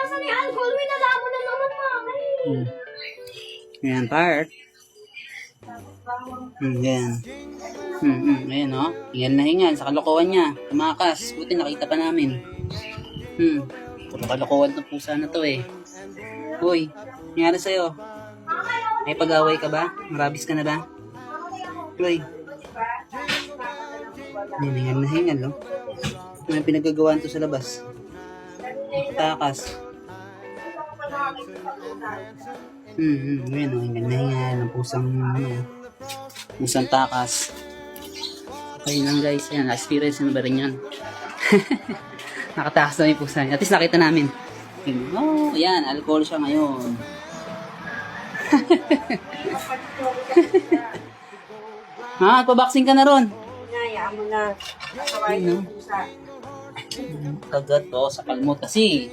Nasaan yung alcohol? Winala mo na naman, mama. Yan, part. Yan. Ayan, oh. Hingal na hingal sa kalokohan niya. Tumakas. Buti nakita pa namin. Puro kalokohan ng pusa na to eh. Uy, nangyari sa'yo? May pag-away ka ba? Marabis ka na ba? Uy. Hingal na hingal, oh. May pinagagawaan to sa labas. Takas. Ayan, oh. Hingal na hingal ng pusang, pusang takas. Okay lang guys, yan, experience na ba rin yan? Nakatakas na yung pusa niya. At least nakita namin. Oh, yan, alcohol siya ngayon. Ha, paboxing ka na ron. Naya mo na. Kagat to sa kalmot kasi.